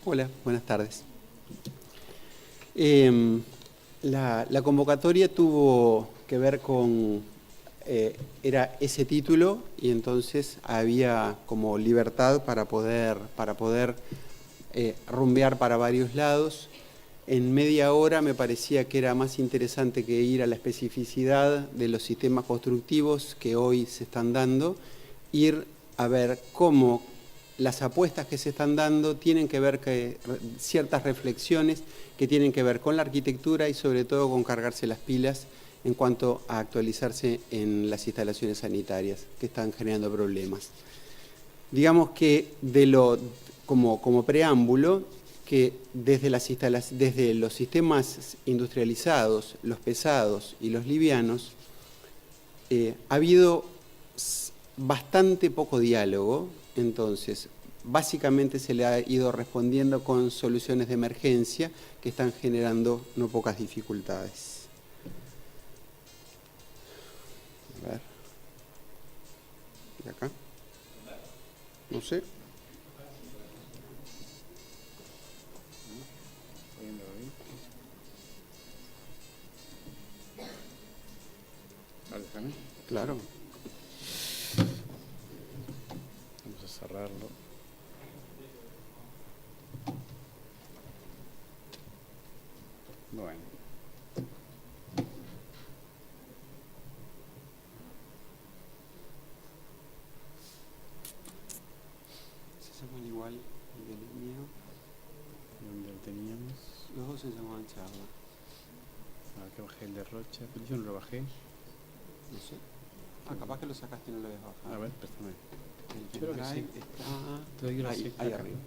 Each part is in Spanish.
Hola, buenas tardes. La convocatoria tuvo que ver con, era ese título y entonces había como libertad para poder rumbear para varios lados. En media hora me parecía que era más interesante que ir a la especificidad de los sistemas constructivos que hoy se están dando, ir a ver cómo las apuestas que se están dando tienen que ver con ciertas reflexiones que tienen que ver con la arquitectura y sobre todo con cargarse las pilas en cuanto a actualizarse en las instalaciones sanitarias que están generando problemas. Digamos que como preámbulo, que desde los sistemas industrializados, los pesados y los livianos, ha habido bastante poco diálogo. Entonces, básicamente se le ha ido respondiendo con soluciones de emergencia que están generando no pocas dificultades. A ver. ¿Y acá? No sé. Claro. Vamos a cerrarlo. Bueno. Se llaman igual el del mío. ¿Dónde lo teníamos? Los dos se llamaban charla. Acá bajé el de Rocha, pero yo no lo bajé. No sé. Capaz que lo sacaste y no lo habías bajado. A ver, préstame. El Espero que sí. Está ahí arriba.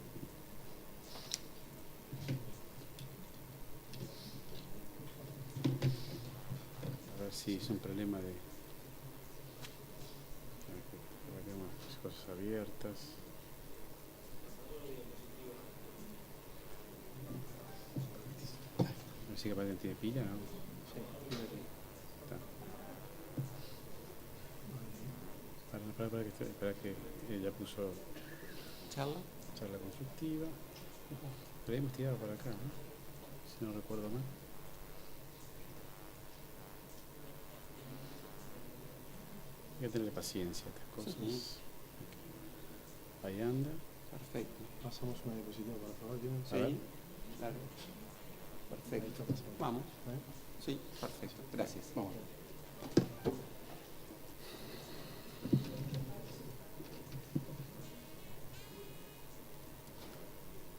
A ver si es un problema de... Tenemos las cosas abiertas. A ver si capaz tiene pila, ¿no? Sí, Para que ella puso charla constructiva. Lo habíamos tirado por acá, ¿no? Si no recuerdo mal. Hay que tenerle paciencia a estas cosas. Sí. Ahí anda. Perfecto. Pasamos una diapositiva, por favor. Sí, claro. Perfecto. Vamos. Sí, perfecto. Gracias. Vamos.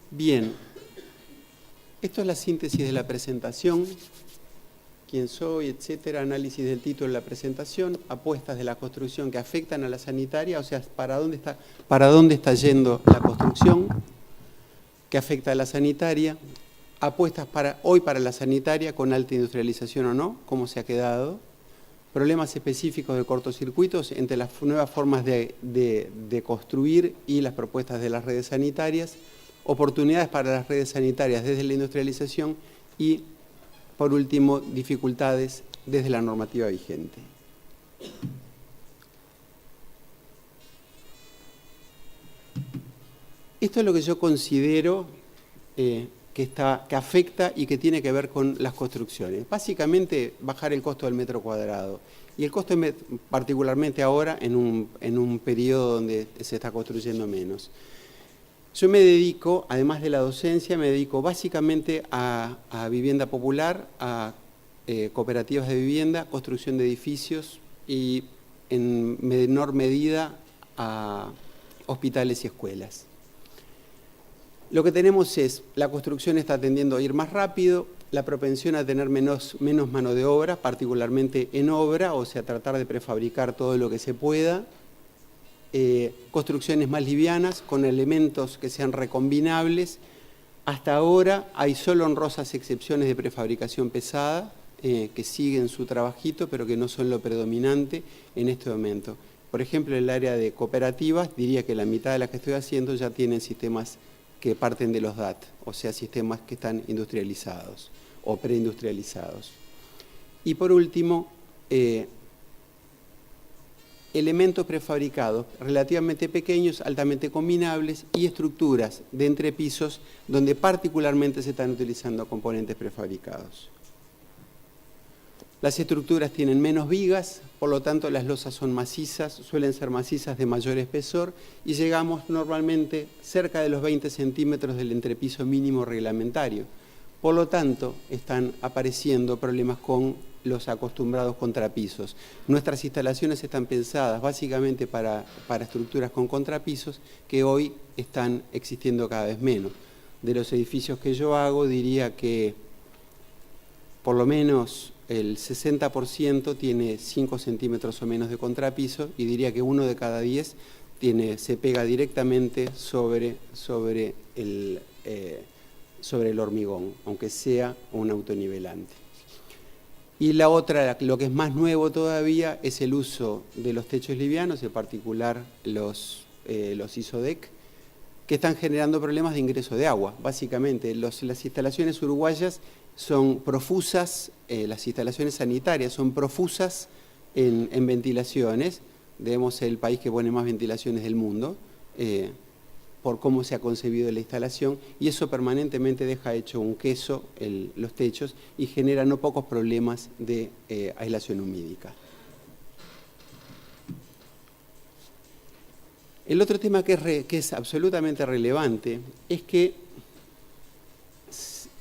Bien. Esto es la síntesis de la presentación. Quién soy, etcétera, análisis del título de la presentación, apuestas de la construcción que afectan a la sanitaria, o sea, para dónde está yendo la construcción que afecta a la sanitaria, apuestas hoy para la sanitaria con alta industrialización o no, cómo se ha quedado, problemas específicos de cortocircuitos entre las nuevas formas de construir y las propuestas de las redes sanitarias, oportunidades para las redes sanitarias desde la industrialización y, por último, dificultades desde la normativa vigente. Esto es lo que yo considero que afecta y que tiene que ver con las construcciones. Básicamente, bajar el costo del metro cuadrado. Y el costo, particularmente ahora, en un periodo donde se está construyendo menos. Yo me dedico, además de la docencia, me dedico básicamente a vivienda popular, a cooperativas de vivienda, construcción de edificios y en menor medida a hospitales y escuelas. Lo que tenemos es, la construcción está tendiendo a ir más rápido, la propensión a tener menos mano de obra, particularmente en obra, o sea, tratar de prefabricar todo lo que se pueda, construcciones más livianas, con elementos que sean recombinables. Hasta ahora hay solo honrosas excepciones de prefabricación pesada, que siguen su trabajito, pero que no son lo predominante en este momento. Por ejemplo, en el área de cooperativas, diría que la mitad de las que estoy haciendo ya tienen sistemas que parten de los DAT, o sea, sistemas que están industrializados o preindustrializados. Y por último, elementos prefabricados relativamente pequeños, altamente combinables y estructuras de entrepisos donde particularmente se están utilizando componentes prefabricados. Las estructuras tienen menos vigas, por lo tanto las losas son macizas, suelen ser macizas de mayor espesor y llegamos normalmente cerca de los 20 centímetros del entrepiso mínimo reglamentario. Por lo tanto, están apareciendo problemas con los acostumbrados contrapisos. Nuestras instalaciones están pensadas básicamente para estructuras con contrapisos que hoy están existiendo cada vez menos. De los edificios que yo hago, diría que por lo menos el 60% tiene 5 centímetros o menos de contrapiso y diría que 1 de cada 10 se pega directamente sobre el hormigón, aunque sea un autonivelante. Y la otra, lo que es más nuevo todavía, es el uso de los techos livianos, en particular los ISODEC, que están generando problemas de ingreso de agua. Básicamente, las instalaciones uruguayas son profusas, las instalaciones sanitarias son profusas en ventilaciones. Debemos ser el país que pone más ventilaciones del mundo, por cómo se ha concebido la instalación, y eso permanentemente deja hecho un queso los techos y genera no pocos problemas de aislación humídica. El otro tema que es absolutamente relevante es que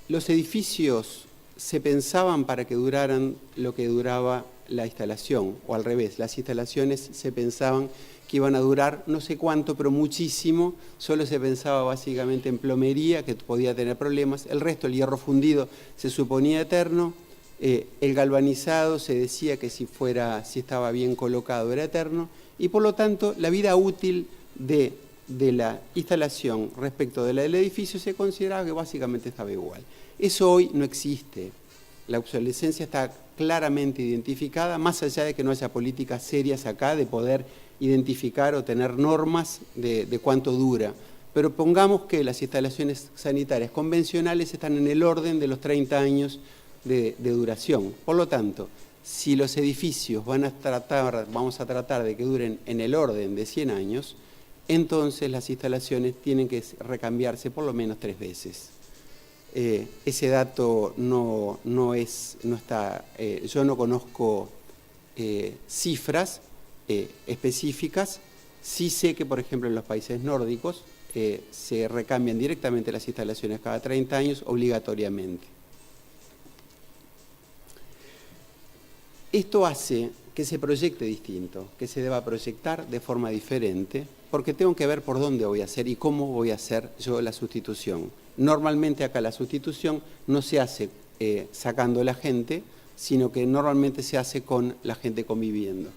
los edificios se pensaban para que duraran lo que duraba la instalación, o al revés, las instalaciones se pensaban que iban a durar no sé cuánto, pero muchísimo. Solo se pensaba básicamente en plomería, que podía tener problemas. El resto, el hierro fundido, se suponía eterno. El galvanizado se decía que si estaba bien colocado era eterno. Y por lo tanto, la vida útil de la instalación respecto de la del edificio se consideraba que básicamente estaba igual. Eso hoy no existe. La obsolescencia está claramente identificada, más allá de que no haya políticas serias acá de poder identificar o tener normas de cuánto dura. Pero pongamos que las instalaciones sanitarias convencionales están en el orden de los 30 años de duración. Por lo tanto, si los edificios vamos a tratar de que duren en el orden de 100 años, entonces las instalaciones tienen que recambiarse por lo menos 3 veces. Ese dato no está, yo no conozco cifras específicas. Sí sé que, por ejemplo, en los países nórdicos se recambian directamente las instalaciones cada 30 años obligatoriamente. Esto hace que se proyecte distinto, que se deba proyectar de forma diferente, porque tengo que ver por dónde voy a hacer y cómo voy a hacer yo la sustitución. Normalmente acá la sustitución no se hace sacando a la gente, sino que normalmente se hace con la gente conviviendo.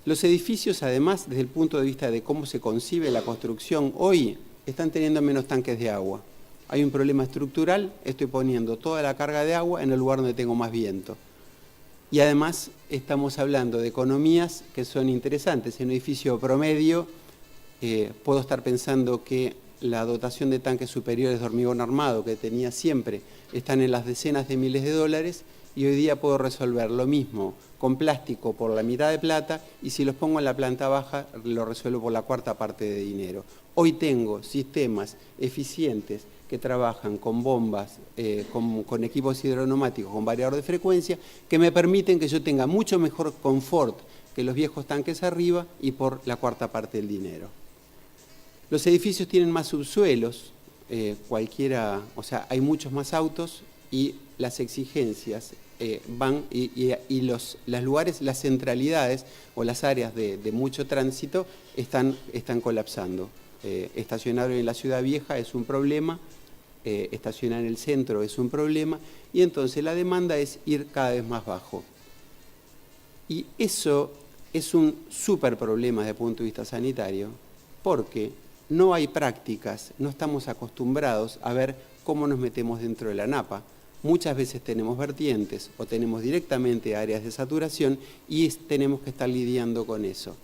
Los edificios, además, desde el punto de vista de cómo se concibe la construcción, hoy están teniendo menos tanques de agua. Hay un problema estructural, estoy poniendo toda la carga de agua en el lugar donde tengo más viento. Y además estamos hablando de economías que son interesantes. En un edificio promedio puedo estar pensando que la dotación de tanques superiores de hormigón armado que tenía siempre están en las decenas de miles de dólares, y hoy día puedo resolver lo mismo con plástico por la mitad de plata, y si los pongo en la planta baja lo resuelvo por la cuarta parte de dinero. Hoy tengo sistemas eficientes que trabajan con bombas, con equipos hidroneumáticos, con variador de frecuencia, que me permiten que yo tenga mucho mejor confort que los viejos tanques arriba y por la cuarta parte del dinero. Los edificios tienen más subsuelos, hay muchos más autos y las exigencias las lugares, las centralidades o las áreas de mucho tránsito están colapsando. Estacionar en la ciudad vieja es un problema, estacionar en el centro es un problema, y entonces la demanda es ir cada vez más bajo. Y eso es un súper problema desde el punto de vista sanitario, porque no hay prácticas, no estamos acostumbrados a ver cómo nos metemos dentro de la napa. Muchas veces tenemos vertientes o tenemos directamente áreas de saturación y tenemos que estar lidiando con eso.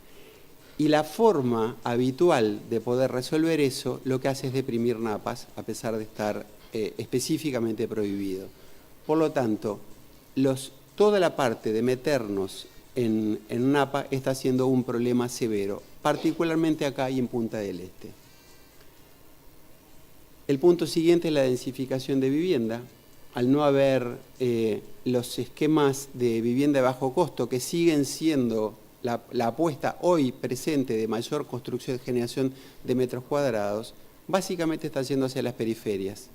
Y la forma habitual de poder resolver eso lo que hace es deprimir napas, a pesar de estar específicamente prohibido. Por lo tanto, toda la parte de meternos en Napa está siendo un problema severo, particularmente acá y en Punta del Este. El punto siguiente es la densificación de vivienda. Al no haber los esquemas de vivienda de bajo costo, que siguen siendo la apuesta hoy presente de mayor construcción de generación de metros cuadrados, básicamente está yendo hacia las periferias.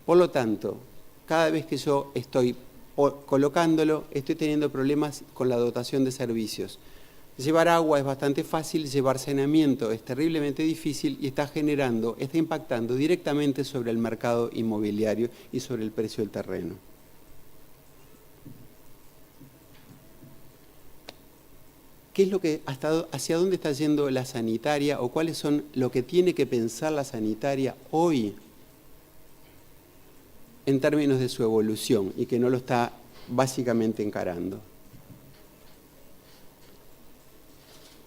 Por lo tanto, cada vez que yo estoy colocándolo, estoy teniendo problemas con la dotación de servicios. Llevar agua es bastante fácil, llevar saneamiento es terriblemente difícil y está impactando directamente sobre el mercado inmobiliario y sobre el precio del terreno. ¿Qué es lo que, hacia dónde está yendo la sanitaria o cuáles son lo que tiene que pensar la sanitaria hoy en términos de su evolución y que no lo está básicamente encarando?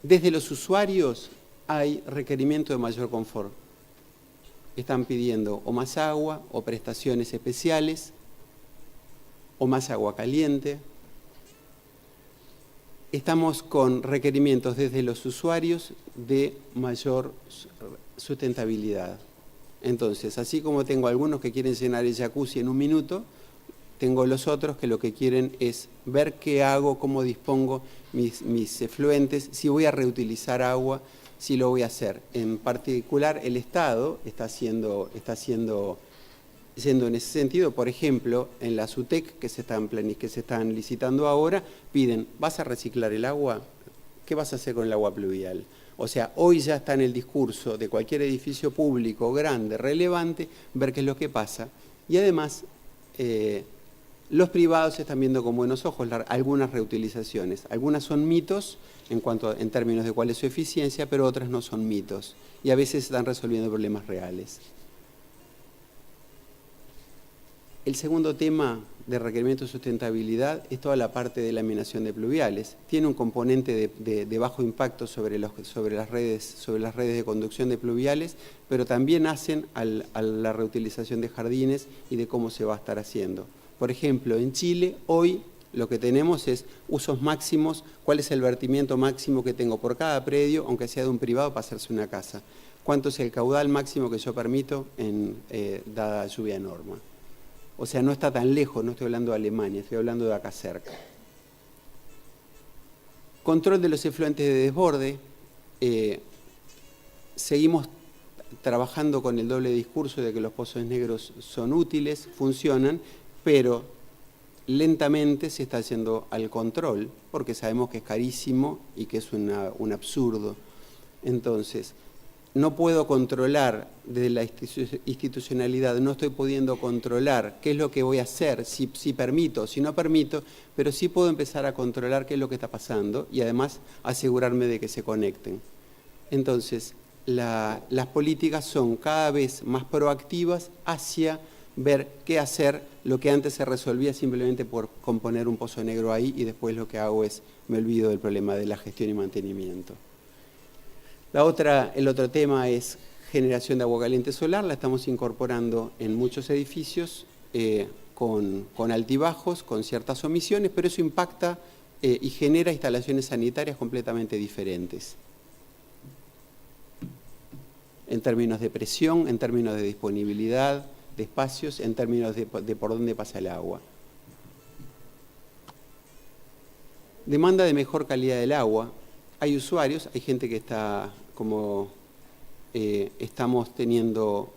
Desde los usuarios hay requerimiento de mayor confort. Están pidiendo o más agua, o prestaciones especiales, o más agua caliente. Estamos con requerimientos desde los usuarios de mayor sustentabilidad. Entonces, así como tengo algunos que quieren llenar el jacuzzi en un minuto, tengo los otros que lo que quieren es ver qué hago, cómo dispongo mis efluentes, si voy a reutilizar agua, si lo voy a hacer. En particular, el Estado está yendo en ese sentido. Por ejemplo, en la SUTEC que se están licitando ahora, piden, ¿vas a reciclar el agua? ¿Qué vas a hacer con el agua pluvial? O sea, hoy ya está en el discurso de cualquier edificio público grande, relevante, ver qué es lo que pasa. Y además, los privados están viendo con buenos ojos algunas reutilizaciones. Algunas son mitos en términos de cuál es su eficiencia, pero otras no son mitos. Y a veces están resolviendo problemas reales. El segundo tema de requerimiento de sustentabilidad es toda la parte de laminación de pluviales. Tiene un componente de bajo impacto sobre las redes de conducción de pluviales, pero también hacen a la reutilización de jardines y de cómo se va a estar haciendo. Por ejemplo, en Chile hoy lo que tenemos es usos máximos, cuál es el vertimiento máximo que tengo por cada predio, aunque sea de un privado, para hacerse una casa. ¿Cuánto es el caudal máximo que yo permito dada lluvia de norma? O sea, no está tan lejos, no estoy hablando de Alemania, estoy hablando de acá cerca. Control de los efluentes de desborde. Seguimos trabajando con el doble discurso de que los pozos negros son útiles, funcionan, pero lentamente se está haciendo al control, porque sabemos que es carísimo y que es un absurdo. Entonces, no puedo controlar desde la institucionalidad, no estoy pudiendo controlar qué es lo que voy a hacer, si permito, si no permito, pero sí puedo empezar a controlar qué es lo que está pasando y además asegurarme de que se conecten. Entonces, las políticas son cada vez más proactivas hacia ver qué hacer, lo que antes se resolvía simplemente por componer un pozo negro ahí y después lo que hago es, me olvido del problema de la gestión y mantenimiento. El otro tema es generación de agua caliente solar, la estamos incorporando en muchos edificios con altibajos, con ciertas omisiones, pero eso impacta y genera instalaciones sanitarias completamente diferentes. En términos de presión, en términos de disponibilidad de espacios, en términos de por dónde pasa el agua. Demanda de mejor calidad del agua. Hay usuarios, hay gente que está estamos teniendo,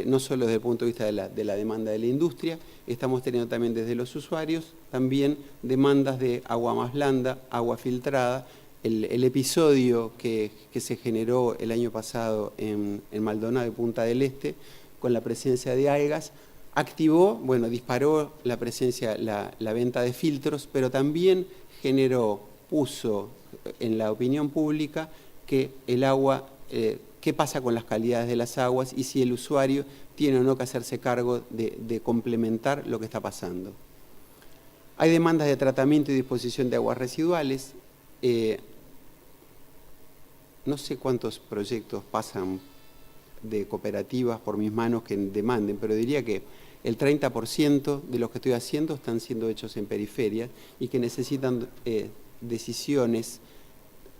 no solo desde el punto de vista de la demanda de la industria, estamos teniendo también desde los usuarios, también demandas de agua más blanda, agua filtrada. El episodio que se generó el año pasado en Maldonado y Punta del Este, con la presencia de algas, disparó la presencia, la venta de filtros, pero también puso en la opinión pública que el agua, qué pasa con las calidades de las aguas y si el usuario tiene o no que hacerse cargo de complementar lo que está pasando. Hay demandas de tratamiento y disposición de aguas residuales. No sé cuántos proyectos pasan de cooperativas por mis manos que demanden, pero diría que el 30% de los que estoy haciendo están siendo hechos en periferias y que necesitan decisiones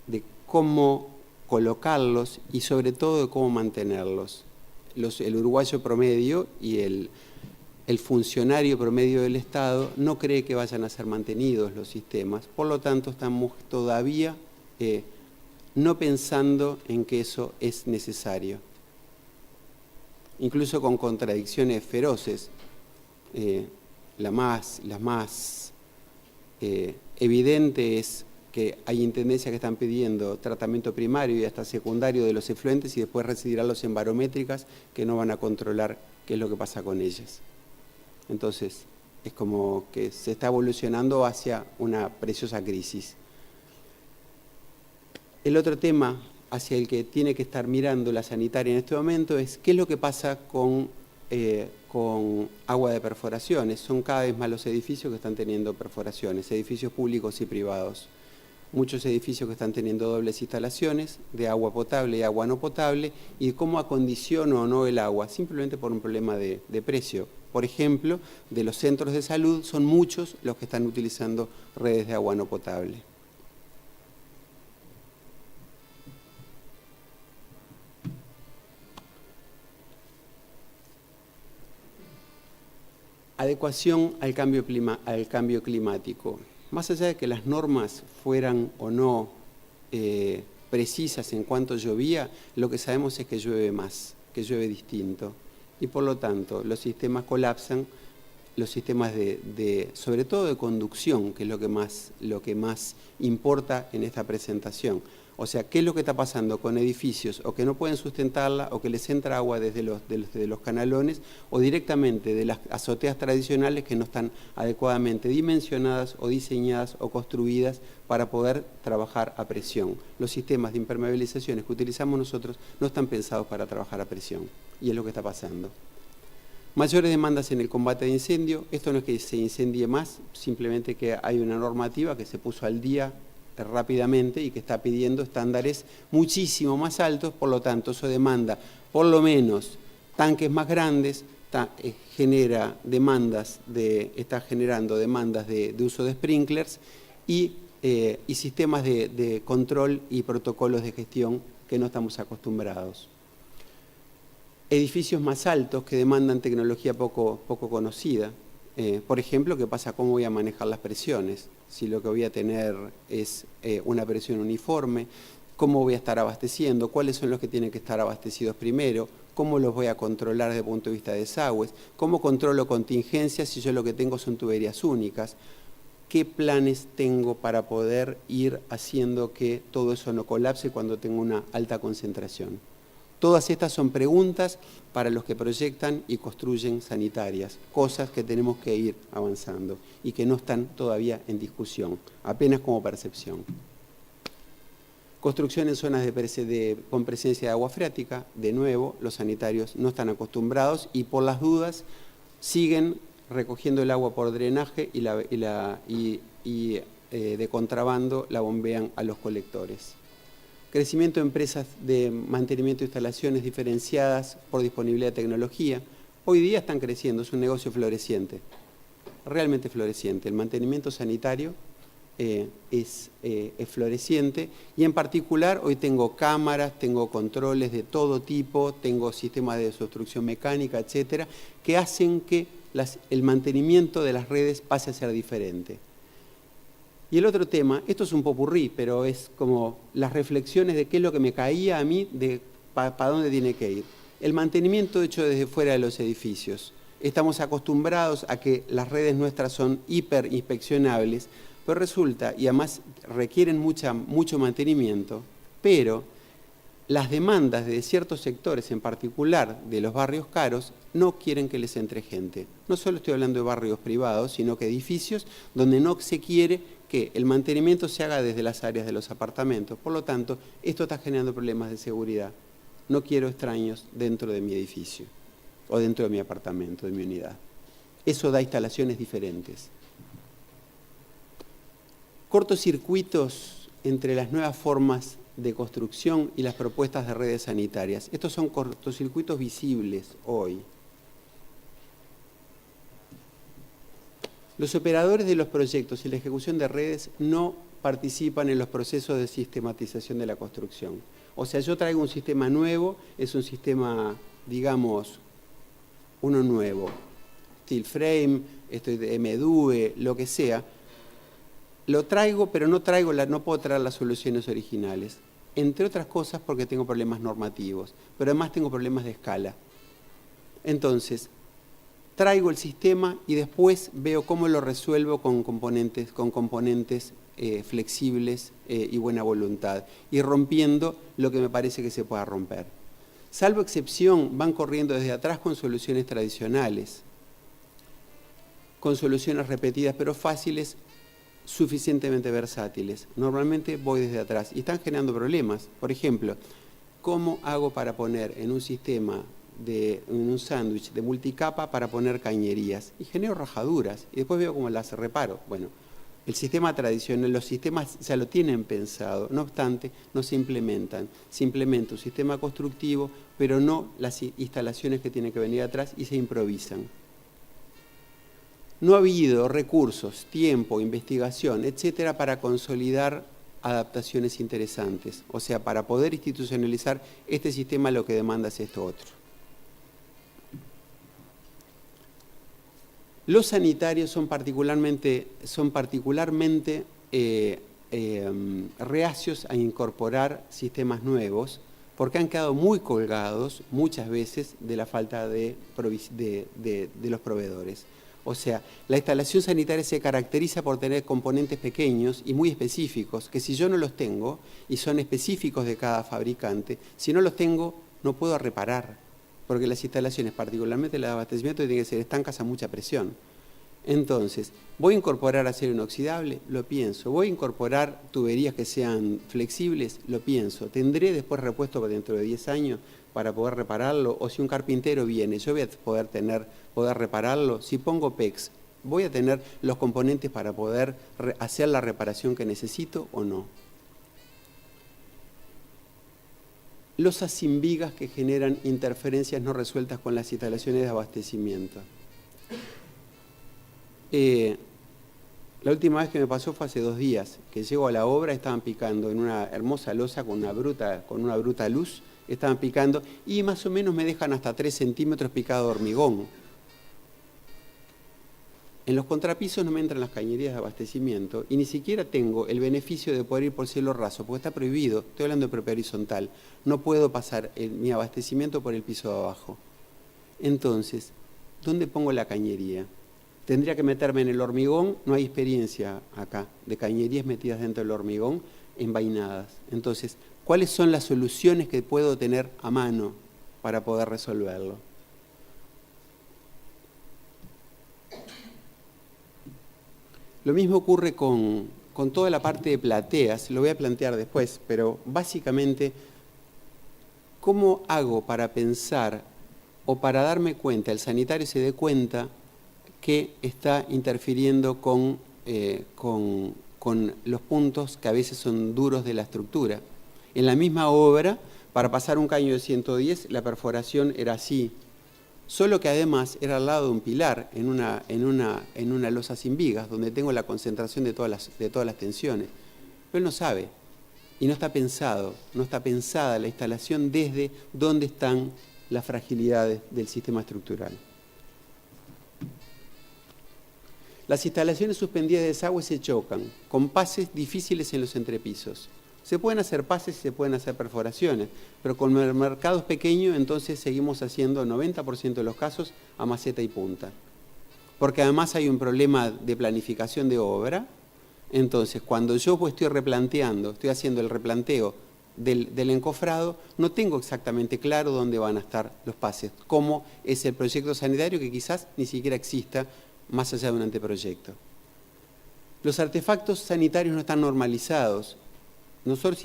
de cómo colocarlos y sobre todo de cómo mantenerlos. El uruguayo promedio y el funcionario promedio del Estado no cree que vayan a ser mantenidos los sistemas, por lo tanto estamos todavía no pensando en que eso es necesario. Incluso con contradicciones feroces. La más evidente es que hay intendencias que están pidiendo tratamiento primario y hasta secundario de los efluentes y después retirarlos en barométricas que no van a controlar qué es lo que pasa con ellas. Entonces, es como que se está evolucionando hacia una preciosa crisis. El otro tema hacia el que tiene que estar mirando la sanitaria en este momento es qué es lo que pasa con agua de perforaciones. Son cada vez más los edificios que están teniendo perforaciones, edificios públicos y privados. Muchos edificios que están teniendo dobles instalaciones de agua potable y agua no potable, y cómo acondiciono o no el agua, simplemente por un problema de precio. Por ejemplo, de los centros de salud son muchos los que están utilizando redes de agua no potable. Adecuación al cambio climático. Más allá de que las normas fueran o no precisas en cuanto llovía, lo que sabemos es que llueve más, que llueve distinto. Y por lo tanto, los sistemas colapsan, los sistemas sobre todo de conducción, que es lo que más importa en esta presentación. O sea, ¿qué es lo que está pasando con edificios o que no pueden sustentarla o que les entra agua desde los canalones o directamente de las azoteas tradicionales que no están adecuadamente dimensionadas o diseñadas o construidas para poder trabajar a presión? Los sistemas de impermeabilizaciones que utilizamos nosotros no están pensados para trabajar a presión y es lo que está pasando. Mayores demandas en el combate de incendio. Esto no es que se incendie más, simplemente que hay una normativa que se puso al día rápidamente y que está pidiendo estándares muchísimo más altos, por lo tanto eso demanda por lo menos tanques más grandes, está generando demandas de uso de sprinklers y sistemas de control y protocolos de gestión que no estamos acostumbrados. Edificios más altos que demandan tecnología poco conocida. Por ejemplo, ¿qué pasa? ¿Cómo voy a manejar las presiones? Si lo que voy a tener es una presión uniforme, ¿cómo voy a estar abasteciendo? ¿Cuáles son los que tienen que estar abastecidos primero? ¿Cómo los voy a controlar desde el punto de vista de desagües? ¿Cómo controlo contingencias si yo lo que tengo son tuberías únicas? ¿Qué planes tengo para poder ir haciendo que todo eso no colapse cuando tengo una alta concentración? Todas estas son preguntas para los que proyectan y construyen sanitarias, cosas que tenemos que ir avanzando y que no están todavía en discusión, apenas como percepción. Construcción en zonas con presencia de agua freática, de nuevo, los sanitarios no están acostumbrados y por las dudas siguen recogiendo el agua por drenaje y de contrabando la bombean a los colectores. Crecimiento de empresas de mantenimiento de instalaciones diferenciadas por disponibilidad de tecnología. Hoy día están creciendo, es un negocio floreciente, realmente floreciente. El mantenimiento sanitario es floreciente y en particular hoy tengo cámaras, tengo controles de todo tipo, tengo sistemas de desobstrucción mecánica, etcétera, que hacen que el mantenimiento de las redes pase a ser diferente. Y el otro tema, esto es un popurrí, pero es como las reflexiones de qué es lo que me caía a mí, de para dónde tiene que ir. El mantenimiento hecho desde fuera de los edificios. Estamos acostumbrados a que las redes nuestras son hiper inspeccionables, pero resulta, y además requieren mucho mantenimiento, pero las demandas de ciertos sectores, en particular de los barrios caros, no quieren que les entre gente. No solo estoy hablando de barrios privados, sino que edificios donde no se quiere que el mantenimiento se haga desde las áreas de los apartamentos. Por lo tanto, esto está generando problemas de seguridad. No quiero extraños dentro de mi edificio o dentro de mi apartamento, de mi unidad. Eso da instalaciones diferentes. Cortocircuitos entre las nuevas formas de construcción y las propuestas de redes sanitarias. Estos son cortocircuitos visibles hoy. Los operadores de los proyectos y la ejecución de redes no participan en los procesos de sistematización de la construcción. O sea, yo traigo un sistema nuevo, es un sistema, digamos, uno nuevo, steel frame, estoy de MDUE, lo que sea. Lo traigo, pero no puedo traer las soluciones originales. Entre otras cosas porque tengo problemas normativos, pero además tengo problemas de escala. Entonces, traigo el sistema y después veo cómo lo resuelvo con componentes flexibles y buena voluntad, y rompiendo lo que me parece que se pueda romper. Salvo excepción, van corriendo desde atrás con soluciones tradicionales, con soluciones repetidas pero fáciles, suficientemente versátiles. Normalmente voy desde atrás y están generando problemas. Por ejemplo, ¿cómo hago para poner en un sistema, en un sándwich de multicapa para poner cañerías? Y genero rajaduras y después veo cómo las reparo. Bueno, el sistema tradicional, los sistemas ya lo tienen pensado, no obstante, no se implementan. Se implementa un sistema constructivo, pero no las instalaciones que tienen que venir atrás y se improvisan. No ha habido recursos, tiempo, investigación, etcétera, para consolidar adaptaciones interesantes. O sea, para poder institucionalizar este sistema, lo que demanda es esto otro. Los sanitarios son particularmente reacios a incorporar sistemas nuevos porque han quedado muy colgados muchas veces de la falta de los proveedores. O sea, la instalación sanitaria se caracteriza por tener componentes pequeños y muy específicos, que si yo no los tengo, y son específicos de cada fabricante, si no los tengo, no puedo reparar, porque las instalaciones, particularmente las de abastecimiento, tienen que ser estancas a mucha presión. Entonces, ¿voy a incorporar acero inoxidable? Lo pienso. ¿Voy a incorporar tuberías que sean flexibles? Lo pienso. ¿Tendré después repuesto dentro de 10 años para poder repararlo? O si un carpintero viene, ¿yo voy a poder repararlo? Si pongo PEX, ¿voy a tener los componentes para poder hacer la reparación que necesito o no? Losas sin vigas que generan interferencias no resueltas con las instalaciones de abastecimiento. La última vez que me pasó fue hace 2 días, que llego a la obra, estaban picando en una hermosa losa con una bruta luz, estaban picando y más o menos me dejan hasta 3 centímetros picado de hormigón. En los contrapisos no me entran las cañerías de abastecimiento y ni siquiera tengo el beneficio de poder ir por cielo raso, porque está prohibido, estoy hablando de propiedad horizontal, no puedo pasar mi abastecimiento por el piso de abajo. Entonces, ¿dónde pongo la cañería? Tendría que meterme en el hormigón, no hay experiencia acá de cañerías metidas dentro del hormigón, envainadas. Entonces, ¿cuáles son las soluciones que puedo tener a mano para poder resolverlo? Lo mismo ocurre con toda la parte de plateas, lo voy a plantear después, pero básicamente, ¿cómo hago para pensar o para darme cuenta, el sanitario se dé cuenta que está interfiriendo con los puntos que a veces son duros de la estructura? En la misma obra, para pasar un caño de 110, la perforación era así, solo que además era al lado de un pilar, en una losa sin vigas, donde tengo la concentración de todas las tensiones. Pero él no sabe, y no está pensado, no está pensada la instalación desde dónde están las fragilidades del sistema estructural. Las instalaciones suspendidas de desagüe se chocan con pases difíciles en los entrepisos. Se pueden hacer pases y se pueden hacer perforaciones, pero con el mercado es pequeño, entonces seguimos haciendo 90% de los casos a maceta y punta. Porque además hay un problema de planificación de obra, entonces cuando yo estoy replanteando, estoy haciendo el replanteo del encofrado, no tengo exactamente claro dónde van a estar los pases, cómo es el proyecto sanitario que quizás ni siquiera exista más allá de un anteproyecto. Los artefactos sanitarios no están normalizados. Nosotros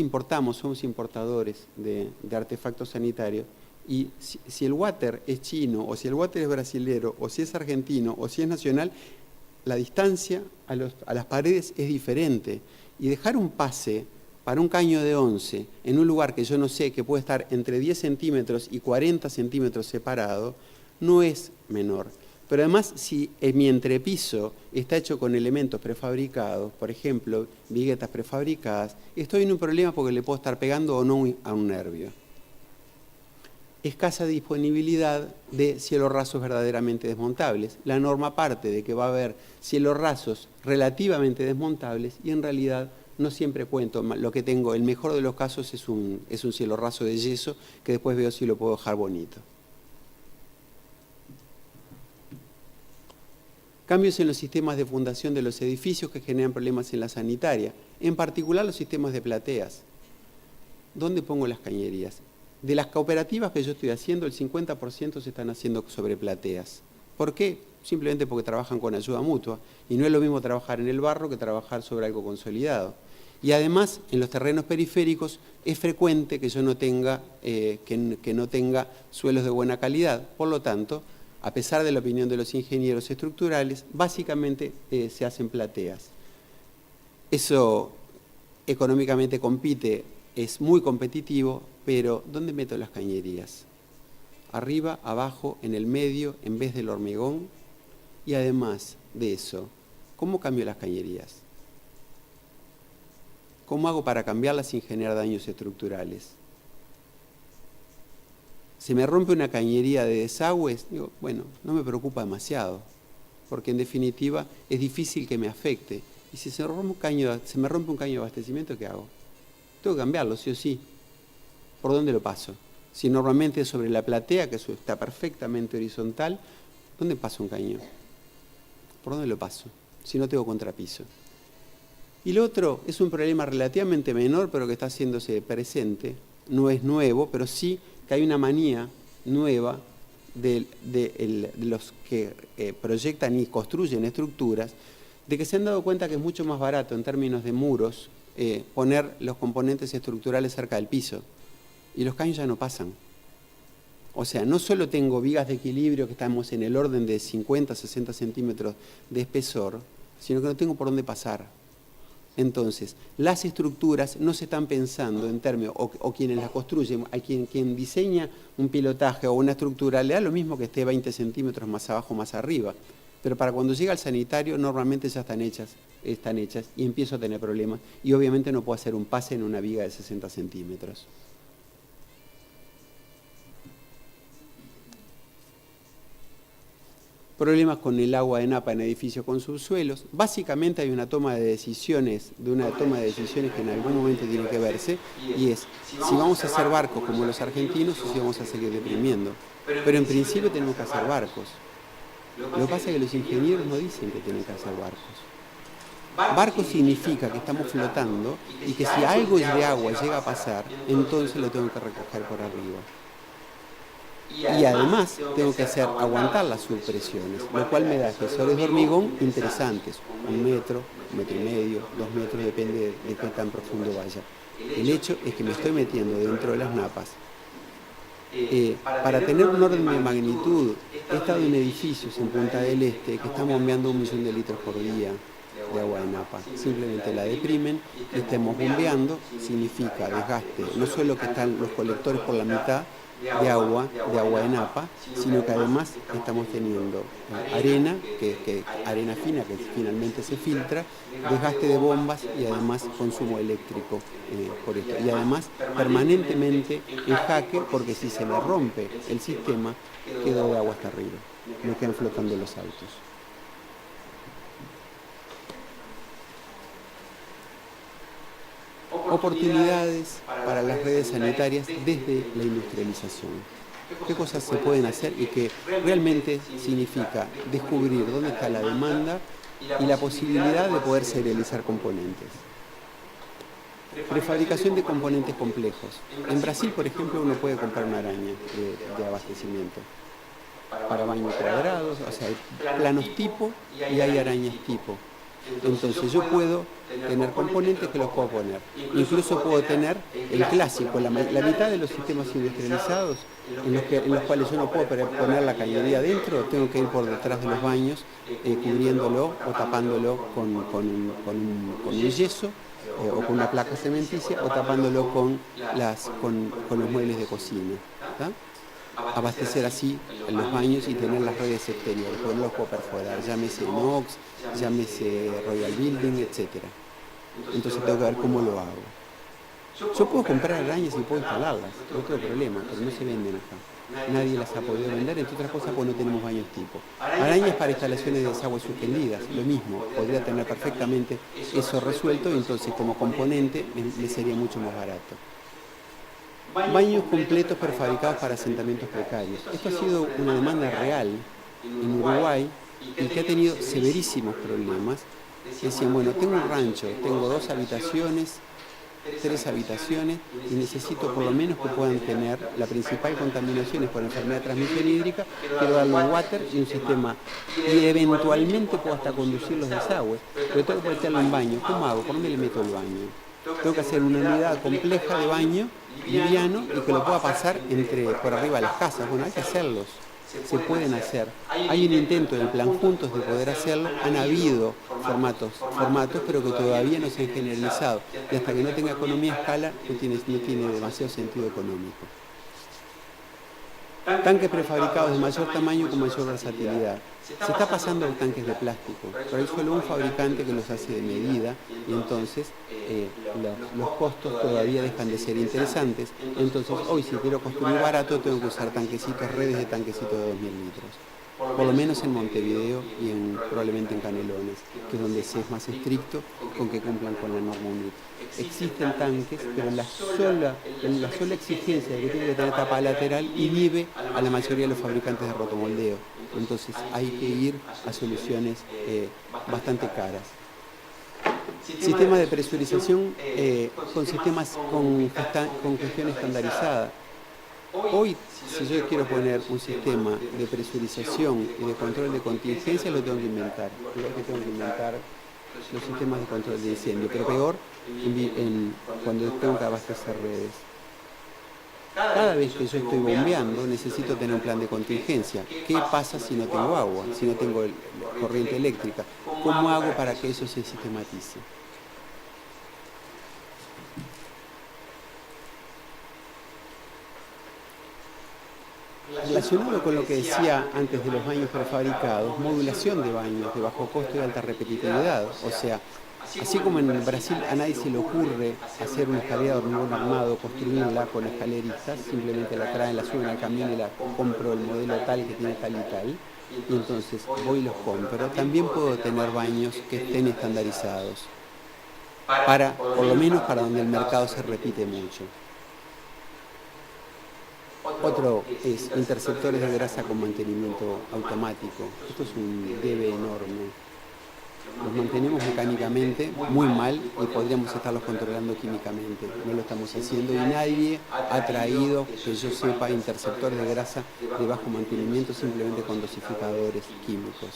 somos importadores de artefactos sanitarios, y si el water es chino, o si el water es brasilero, o si es argentino, o si es nacional, la distancia a las paredes es diferente. Y dejar un pase para un caño de 11 en un lugar que yo no sé, que puede estar entre 10 centímetros y 40 centímetros separado, no es menor. Pero además, si mi entrepiso está hecho con elementos prefabricados, por ejemplo, viguetas prefabricadas, estoy en un problema porque le puedo estar pegando o no a un nervio. Escasa disponibilidad de cielos rasos verdaderamente desmontables. La norma parte de que va a haber cielos rasos relativamente desmontables y en realidad no siempre cuento. Lo que tengo, el mejor de los casos, es un cielo raso de yeso que después veo si lo puedo dejar bonito. Cambios en los sistemas de fundación de los edificios que generan problemas en la sanitaria, en particular los sistemas de plateas. ¿Dónde pongo las cañerías? De las cooperativas que yo estoy haciendo, el 50% se están haciendo sobre plateas. ¿Por qué? Simplemente porque trabajan con ayuda mutua. Y no es lo mismo trabajar en el barro que trabajar sobre algo consolidado. Y además, en los terrenos periféricos, es frecuente que yo no tenga, que no tenga suelos de buena calidad. Por lo tanto, a pesar de la opinión de los ingenieros estructurales, básicamente se hacen plateas. Eso económicamente compite, es muy competitivo, pero ¿dónde meto las cañerías? Arriba, abajo, en el medio, en vez del hormigón. Y además de eso, ¿cómo cambio las cañerías? ¿Cómo hago para cambiarlas sin generar daños estructurales? Se me rompe una cañería de desagües, digo, bueno, no me preocupa demasiado, porque en definitiva es difícil que me afecte. Y si se me rompe un caño de abastecimiento, ¿qué hago? Tengo que cambiarlo, sí o sí. ¿Por dónde lo paso? Si normalmente es sobre la platea, que está perfectamente horizontal, ¿dónde paso un caño? ¿Por dónde lo paso? Si no tengo contrapiso. Y lo otro es un problema relativamente menor, pero que está haciéndose presente. No es nuevo, pero sí que hay una manía nueva de los que proyectan y construyen estructuras, de que se han dado cuenta que es mucho más barato en términos de muros poner los componentes estructurales cerca del piso. Y los caños ya no pasan. O sea, no solo tengo vigas de equilibrio que estamos en el orden de 50, 60 centímetros de espesor, sino que no tengo por dónde pasar. Entonces, las estructuras no se están pensando en términos, o quienes las construyen, a quien diseña un pilotaje o una estructura, le da lo mismo que esté 20 centímetros más abajo o más arriba. Pero para cuando llega al sanitario, normalmente ya están hechas y empiezo a tener problemas. Y obviamente no puedo hacer un pase en una viga de 60 centímetros. Problemas con el agua de napa en edificios con subsuelos. Básicamente hay una toma de decisiones que en algún momento tiene que verse, y es si vamos a hacer barcos como los argentinos o si vamos a seguir deprimiendo. Pero en principio tenemos que hacer barcos. Lo que pasa es que los ingenieros no dicen que tienen que hacer barcos. Barco significa que estamos flotando y que si algo de agua llega a pasar, entonces lo tengo que recoger por arriba. Y además tengo que hacer aguantar las subpresiones, lo cual me da espesores de hormigón interesantes, 1 metro, 1,5 metros, 2 metros, depende de qué tan profundo vaya. El hecho es que me estoy metiendo dentro de las napas. Para tener un orden de magnitud, he estado en edificios en Punta del Este que están bombeando 1 millón de litros por día de agua de napa. Simplemente la deprimen y estemos bombeando, significa desgaste, no solo que están los colectores por la mitad de agua de napa, sino que además estamos teniendo arena fina que finalmente se filtra, desgaste de bombas y además consumo eléctrico por esto. Y además permanentemente en jaque, porque si se me rompe el sistema, quedo de agua hasta arriba, me quedan flotando los autos. Oportunidades para las redes sanitarias desde la industrialización. ¿Qué cosas se pueden hacer y que realmente significa descubrir dónde está la demanda y la posibilidad de poder serializar componentes? Prefabricación de componentes complejos. En Brasil, por ejemplo, uno puede comprar una araña de abastecimiento para baños cuadrados, o sea, hay planos tipo y hay arañas tipo. Entonces yo puedo tener componentes que los puedo poner. Incluso puedo tener el clásico, la mitad de los sistemas industrializados en los cuales yo no puedo poner la cañería dentro, tengo que ir por detrás de los baños cubriéndolo o tapándolo con un yeso o con una placa cementicia o tapándolo con los muebles de cocina. ¿Tá? abastecer así los baños y tener las redes exteriores, porque no los puedo perforar, llámese Nox, llámese Royal Building, etc. Entonces tengo que ver cómo lo hago. Yo puedo comprar arañas y puedo instalarlas, no tengo problema, pero no se venden acá. Nadie las ha podido vender, entre otras cosas porque no tenemos baños tipo. Arañas para instalaciones de desagües suspendidas, lo mismo, podría tener perfectamente eso resuelto y entonces como componente me sería mucho más barato. Baños completos prefabricados para asentamientos precarios. Esto ha sido una demanda real en Uruguay y que ha tenido severísimos problemas. Decían, bueno, tengo un rancho, tengo 2 habitaciones, 3 habitaciones y necesito por lo menos que puedan tener la principal contaminación es por enfermedad de transmisión hídrica, quiero darle un water y un sistema y eventualmente puedo hasta conducir los desagües, pero tengo que meterle un baño. ¿Cómo hago? ¿Por dónde le meto el baño? Tengo que hacer una unidad compleja de baño, liviano, y que lo pueda pasar por arriba de las casas. Bueno, hay que hacerlos. Se pueden hacer. Hay un intento del plan Juntos de poder hacerlo. Han habido formatos, pero que todavía no se han generalizado. Y hasta que no tenga economía a escala, no tiene demasiado sentido económico. Tanques prefabricados de mayor tamaño con mayor versatilidad. Se está pasando a los tanques de plástico, pero hay solo un fabricante que los hace de medida y entonces los costos todavía dejan de ser interesantes. Entonces hoy si quiero construir barato tengo que usar tanquecitos, redes de tanquecitos de 2.000 litros. Por lo menos en Montevideo y probablemente en Canelones, que es donde se es más estricto con que cumplan con la norma UNIT. Existen tanques, pero la sola exigencia de que tiene que tener tapa lateral inhibe a la mayoría de los fabricantes de rotomoldeo. Entonces hay que ir a soluciones bastante caras. Sistema de presurización con sistemas con gestión estandarizada. Hoy, si yo quiero poner un sistema de presurización y de control de contingencia, lo tengo que inventar. Igual que tengo que inventar los sistemas de control de incendio, pero peor cuando tengo que abastecer redes. Cada vez que yo estoy bombeando, necesito tener un plan de contingencia. ¿Qué pasa si no tengo agua, si no tengo corriente eléctrica? ¿Cómo hago para que eso se sistematice? Relacionado con lo que decía antes de los baños prefabricados, modulación de baños de bajo costo y alta repetitividad. O sea, así como en Brasil a nadie se le ocurre hacer una escalera de hormigón armado, construirla con escaleristas, simplemente la traen, la suben al camión y la compro el modelo tal que tiene tal y tal, y entonces voy y los compro. También puedo tener baños que estén estandarizados, por lo menos para donde el mercado se repite mucho. Otro es interceptores de grasa con mantenimiento automático. Esto es un debe enorme. Los mantenemos mecánicamente muy mal y podríamos estarlos controlando químicamente. No lo estamos haciendo y nadie ha traído, que yo sepa, interceptores de grasa de bajo mantenimiento simplemente con dosificadores químicos.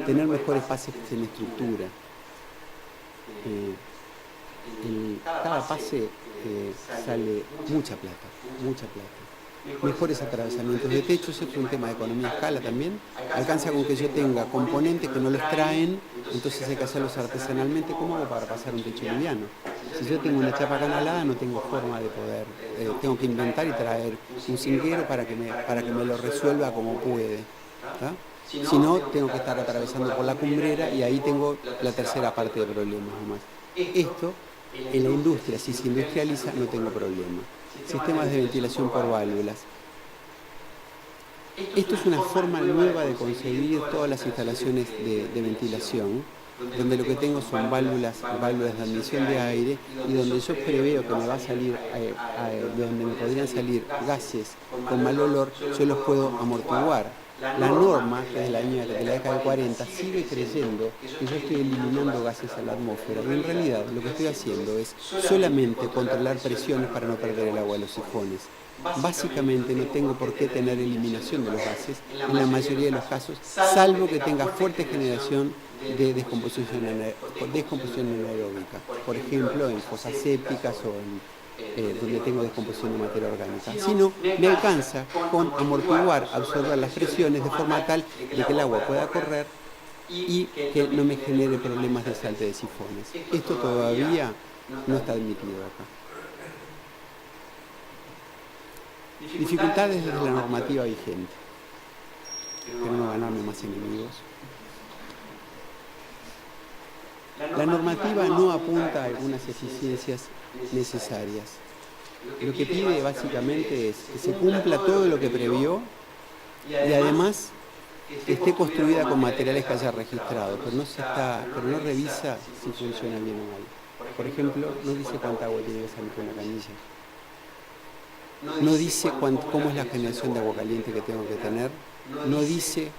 Tener mejores pases en estructura. Cada pase sale mucha plata. Mejores atravesamientos de techos, es un tema de economía a escala también. Alcanza con que yo tenga componentes que no los traen, entonces hay que hacerlos artesanalmente. ¿Cómo hago para pasar un techo liviano? Si yo tengo una chapa canalada no tengo forma de poder, tengo que inventar y traer un cinguero para que me lo resuelva como puede. Si no, tengo que estar atravesando por la cumbrera y ahí tengo la tercera parte de problemas nomás. Esto, en la industria, si se industrializa, no tengo problema. Sistemas de ventilación por válvulas. Esto es una forma nueva de concebir todas las instalaciones de ventilación, donde lo que tengo son válvulas de admisión de aire y donde yo preveo que me va a salir, de donde me podrían salir gases con mal olor, yo los puedo amortiguar. La norma, que es de la década del 40, sigue creyendo que yo estoy eliminando gases a la atmósfera, y en realidad lo que estoy haciendo es solamente controlar presiones para no perder el agua de los sifones. Básicamente no tengo por qué tener eliminación de los gases en la mayoría de los casos, salvo que tenga fuerte generación de descomposición anaeróbica, por ejemplo en fosas sépticas o donde tengo descomposición de materia orgánica. Si no, me alcanza con amortiguar, absorber las presiones de forma tal de que el agua pueda correr y que no me genere problemas de salte de sifones. Esto todavía no está admitido acá. Dificultades desde la normativa vigente. Espero no ganarme más enemigos. La normativa no apunta a algunas eficiencias necesarias. Lo que pide básicamente es que se cumpla todo lo que previó y además que esté construida con materiales que haya registrado, pero no revisa si funciona bien o mal. Por ejemplo, no dice cuánta agua tiene que salir con la canilla. No dice cómo es la generación de agua caliente que tengo que tener. No dice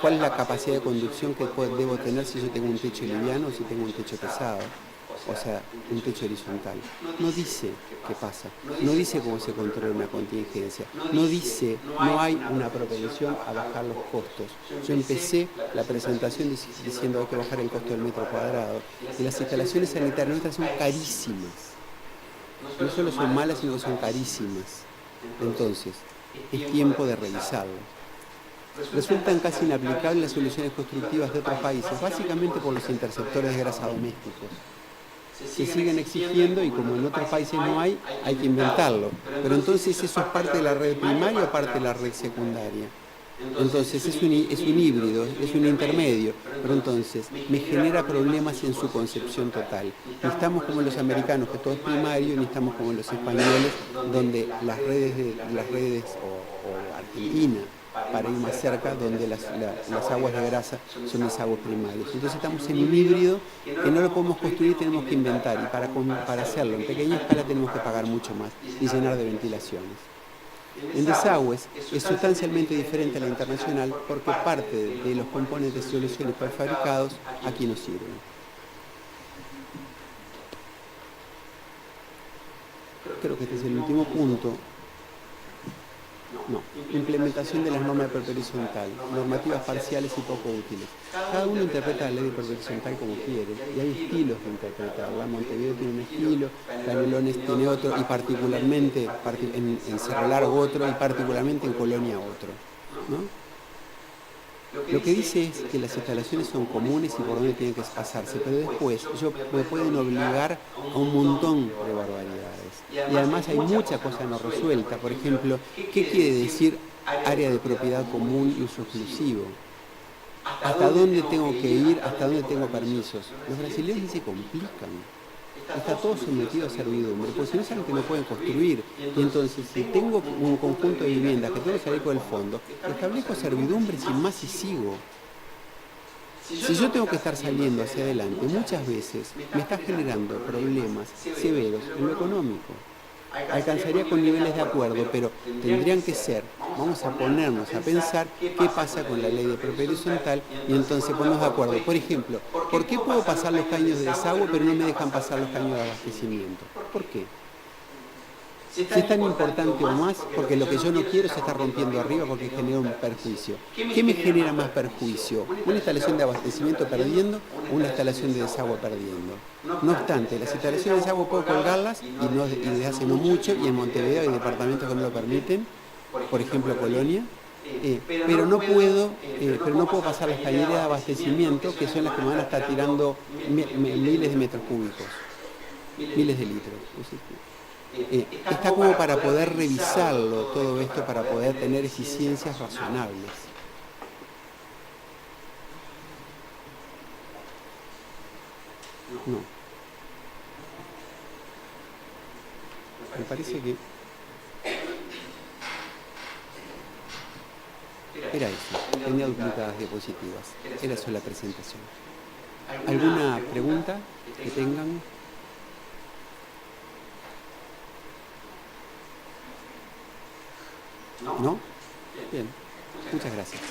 cuál es la capacidad de conducción que debo tener si yo tengo un techo liviano o si tengo un techo pesado. O sea, un techo horizontal. No dice qué pasa. No dice cómo se controla una contingencia. No dice, no hay una propensión a bajar los costos. Yo empecé la presentación diciendo que hay que bajar el costo del metro cuadrado. Y las instalaciones sanitarias nuestras son carísimas. No solo son malas, sino que son carísimas. Entonces, es tiempo de revisarlo. Resultan casi inaplicables las soluciones constructivas de otros países, básicamente por los interceptores de grasa domésticos. Se siguen exigiendo y como en otros países no hay que inventarlo. Pero entonces eso es parte de la red primaria o parte de la red secundaria. Entonces es un híbrido, es un intermedio, pero entonces me genera problemas en su concepción total. Ni estamos como los americanos, que todo es primario, ni estamos como los españoles, donde las redes o Argentina, para ir más cerca, donde las aguas de grasa son desagües primarios. Entonces estamos en un híbrido que no lo podemos construir, tenemos que inventar, y para hacerlo en pequeña escala tenemos que pagar mucho más y llenar de ventilaciones. En desagües es sustancialmente diferente a la internacional porque parte de los componentes de soluciones prefabricados aquí no sirven. Creo que este es el último punto. No, implementación de las normas de propiedad horizontal, normativas parciales y poco útiles. Cada uno interpreta la ley de propiedad horizontal como quiere, y hay estilos de interpretarla. Montevideo tiene un estilo, Canelones tiene otro, y particularmente en Cerro Largo otro, y particularmente en Colonia otro, ¿no? Lo que dice es que las instalaciones son comunes y por dónde tienen que pasarse, pero después me pueden obligar a un montón de barbaridades. Y además hay mucha cosa no resuelta. Por ejemplo, ¿qué quiere decir área de propiedad común y uso exclusivo? ¿Hasta dónde tengo que ir? ¿Hasta dónde tengo permisos? Los brasileños ni se complican. Está todo sometido a servidumbre, porque si no saben que no pueden construir. Y entonces, si tengo un conjunto de viviendas que tengo que salir con el fondo, establezco servidumbre sin más y sigo. Si yo tengo que estar saliendo hacia adelante, muchas veces me está generando problemas severos en lo económico. Alcanzaría con niveles de acuerdo, pero tendrían que ser, vamos a ponernos a pensar qué pasa con la ley de propiedad horizontal y entonces ponernos de acuerdo. Por ejemplo, ¿por qué puedo pasar los caños de desagüe pero no me dejan pasar los caños de abastecimiento? ¿Por qué? Si es tan importante o más, porque lo que yo no quiero se está rompiendo arriba porque genera un perjuicio. ¿Qué me genera más perjuicio? ¿Una instalación de abastecimiento perdiendo o una instalación de desagüe perdiendo? No obstante, las instalaciones de desagüe puedo colgarlas y desde hace no mucho, y en Montevideo hay departamentos que no lo permiten, por ejemplo Colonia, pero no puedo pasar las cañerías de abastecimiento, que son las que me van a estar tirando miles de metros cúbicos, miles de litros. Está como para poder revisarlo todo esto, para poder tener eficiencias razonables. No. Me parece que era eso. Tenía duplicadas diapositivas. Era eso la presentación. ¿Alguna pregunta que tengan? ¿No? Bien. Muchas gracias.